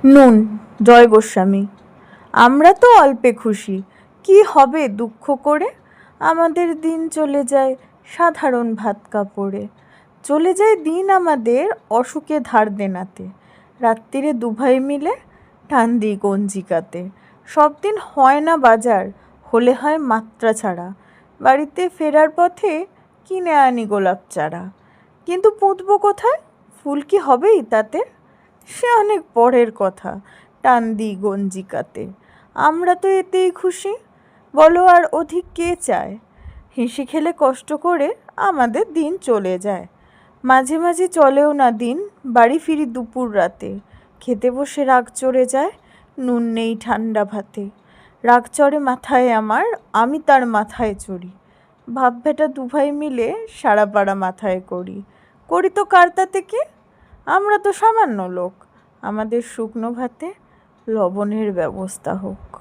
নুন। জয় গোস্বামী। আমরা তো অল্পে খুশি, কি হবে দুঃখ করে? আমাদের দিন চলে যায় সাধারণ ভাত কাপড়ে। চলে যায় দিন আমাদের অসুখে ধার দেনাতে। রাত্রিরে দুভাই মিলে টান দিই গঞ্জিকাতে। সব দিন হয় না বাজার, হলে হয় মাত্রা ছাড়া। বাড়িতে ফেরার পথে কিনে আনি গোলাপ চারা। কিন্তু পুঁতবো কোথায়? ফুল কি হবেই তাতে? সে অনেক পরের কথা, টান দিই গঞ্জিকাতে। আমরা তো এতেই খুশি, বলো আর অধিক কে চায়? হেসে খেলে কষ্ট করে আমাদের দিন চলে যায়। মাঝে মাঝে চলেও না দিন, বাড়ি ফিরি দুপুর রাতে। খেতে বসে রাগ চড়ে যায়, নুন নেই ঠান্ডা ভাতে। রাগ চড়ে মাথায় আমার, আমি তার মাথায় চড়ি। বাপ বেটা দুভাই মিলে সারা পাড়া মাথায় করি। করি তো কার তাতে কি? আমরা তো সামান্য লোক, আমাদের শুকনো ভাতে লবণের ব্যবস্থা হোক।